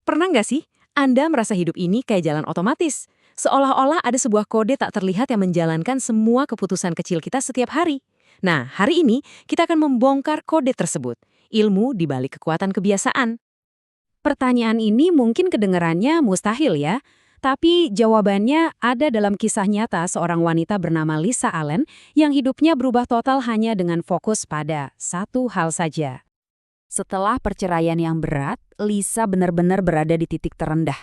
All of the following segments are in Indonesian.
Pernah nggak sih Anda merasa hidup ini kayak jalan otomatis? Seolah-olah ada sebuah kode tak terlihat yang menjalankan semua keputusan kecil kita setiap hari. Nah, hari ini kita akan membongkar kode tersebut. Ilmu di balik kekuatan kebiasaan. Pertanyaan ini mungkin kedengarannya mustahil ya, tapi jawabannya ada dalam kisah nyata seorang wanita bernama Lisa Allen yang hidupnya berubah total hanya dengan fokus pada satu hal saja. Setelah perceraian yang berat, Lisa benar-benar berada di titik terendah.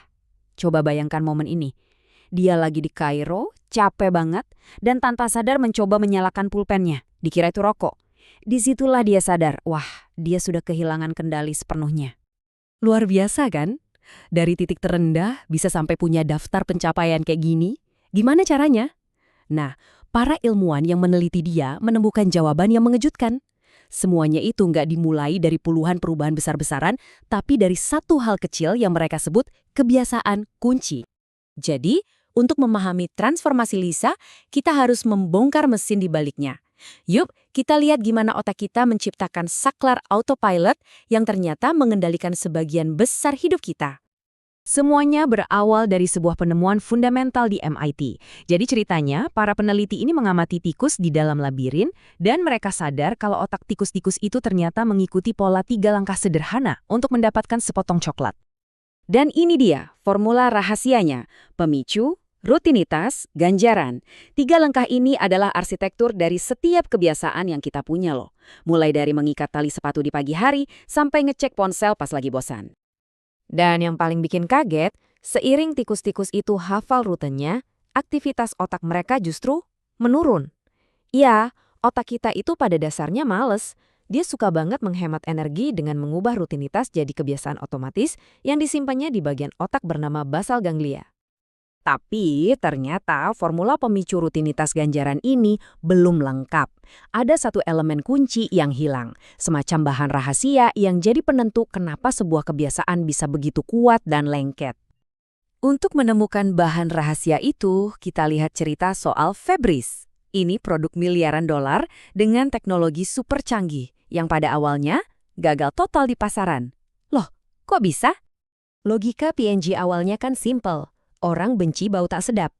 Coba bayangkan momen ini. Dia lagi di Kairo, capek banget, dan tanpa sadar mencoba menyalakan pulpennya. Dikira itu rokok. Disitulah dia sadar, wah, dia sudah kehilangan kendali sepenuhnya. Luar biasa kan? Dari titik terendah bisa sampai punya daftar pencapaian kayak gini. Gimana caranya? Nah, para ilmuwan yang meneliti dia menemukan jawaban yang mengejutkan. Semuanya itu nggak dimulai dari puluhan perubahan besar-besaran, tapi dari satu hal kecil yang mereka sebut kebiasaan kunci. Jadi, untuk memahami transformasi Lisa, kita harus membongkar mesin di baliknya. Yuk, kita lihat gimana otak kita menciptakan saklar autopilot yang ternyata mengendalikan sebagian besar hidup kita. Semuanya berawal dari sebuah penemuan fundamental di MIT. Jadi ceritanya, para peneliti ini mengamati tikus di dalam labirin, dan mereka sadar kalau otak tikus-tikus itu ternyata mengikuti pola 3 langkah sederhana untuk mendapatkan sepotong coklat. Dan ini dia, formula rahasianya, pemicu, rutinitas, ganjaran. 3 langkah ini adalah arsitektur dari setiap kebiasaan yang kita punya loh. Mulai dari mengikat tali sepatu di pagi hari, sampai ngecek ponsel pas lagi bosan. Dan yang paling bikin kaget, seiring tikus-tikus itu hafal rutenya, aktivitas otak mereka justru menurun. Ya, otak kita itu pada dasarnya males. Dia suka banget menghemat energi dengan mengubah rutinitas jadi kebiasaan otomatis yang disimpannya di bagian otak bernama basal ganglia. Tapi ternyata formula pemicu rutinitas ganjaran ini belum lengkap. Ada satu elemen kunci yang hilang, semacam bahan rahasia yang jadi penentu kenapa sebuah kebiasaan bisa begitu kuat dan lengket. Untuk menemukan bahan rahasia itu, kita lihat cerita soal Febris. Ini produk miliaran dolar dengan teknologi super canggih yang pada awalnya gagal total di pasaran. Loh, kok bisa? Logika P&G awalnya kan simple. Orang benci bau tak sedap.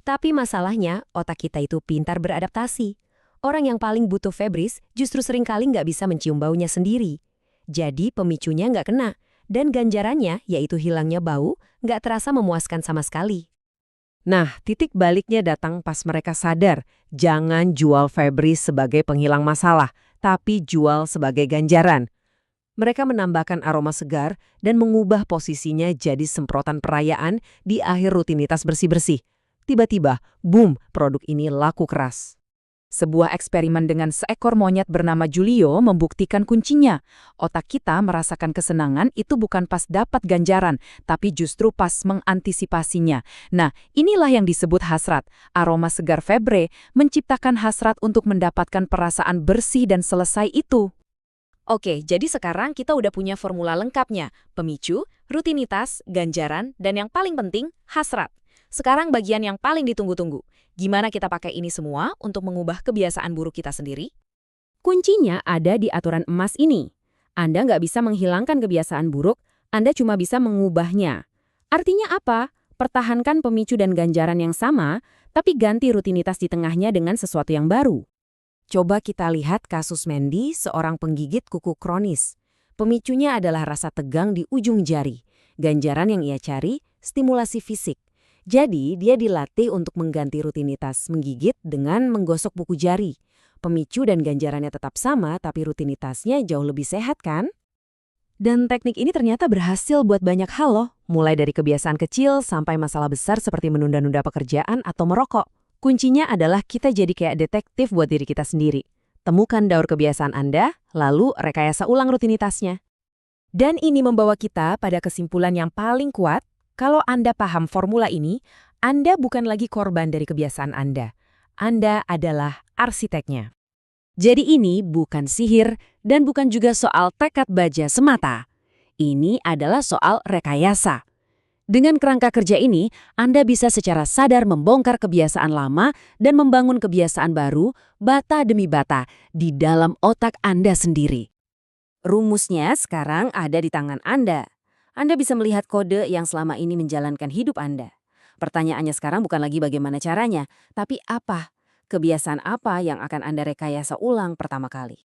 Tapi masalahnya, otak kita itu pintar beradaptasi. Orang yang paling butuh Febris justru seringkali nggak bisa mencium baunya sendiri. Jadi pemicunya nggak kena, dan ganjarannya, yaitu hilangnya bau, nggak terasa memuaskan sama sekali. Nah, titik baliknya datang pas mereka sadar, jangan jual Febris sebagai penghilang masalah, tapi jual sebagai ganjaran. Mereka menambahkan aroma segar dan mengubah posisinya jadi semprotan perayaan di akhir rutinitas bersih-bersih. Tiba-tiba, boom, produk ini laku keras. Sebuah eksperimen dengan seekor monyet bernama Julio membuktikan kuncinya. Otak kita merasakan kesenangan itu bukan pas dapat ganjaran, tapi justru pas mengantisipasinya. Nah, inilah yang disebut hasrat. Aroma segar Febre menciptakan hasrat untuk mendapatkan perasaan bersih dan selesai itu. Oke, jadi sekarang kita udah punya formula lengkapnya, pemicu, rutinitas, ganjaran, dan yang paling penting, hasrat. Sekarang bagian yang paling ditunggu-tunggu. Gimana kita pakai ini semua untuk mengubah kebiasaan buruk kita sendiri? Kuncinya ada di aturan emas ini. Anda nggak bisa menghilangkan kebiasaan buruk, Anda cuma bisa mengubahnya. Artinya apa? Pertahankan pemicu dan ganjaran yang sama, tapi ganti rutinitas di tengahnya dengan sesuatu yang baru. Coba kita lihat kasus Mandy, seorang penggigit kuku kronis. Pemicunya adalah rasa tegang di ujung jari. Ganjaran yang ia cari, stimulasi fisik. Jadi, dia dilatih untuk mengganti rutinitas menggigit dengan menggosok buku jari. Pemicu dan ganjarannya tetap sama, tapi rutinitasnya jauh lebih sehat kan? Dan teknik ini ternyata berhasil buat banyak hal loh. Mulai dari kebiasaan kecil sampai masalah besar seperti menunda-nunda pekerjaan atau merokok. Kuncinya adalah kita jadi kayak detektif buat diri kita sendiri. Temukan daur kebiasaan Anda, lalu rekayasa ulang rutinitasnya. Dan ini membawa kita pada kesimpulan yang paling kuat, kalau Anda paham formula ini, Anda bukan lagi korban dari kebiasaan Anda. Anda adalah arsiteknya. Jadi ini bukan sihir dan bukan juga soal tekad baja semata. Ini adalah soal rekayasa. Dengan kerangka kerja ini, Anda bisa secara sadar membongkar kebiasaan lama dan membangun kebiasaan baru, bata demi bata, di dalam otak Anda sendiri. Rumusnya sekarang ada di tangan Anda. Anda bisa melihat kode yang selama ini menjalankan hidup Anda. Pertanyaannya sekarang bukan lagi bagaimana caranya, tapi apa? Kebiasaan apa yang akan Anda rekayasa ulang pertama kali?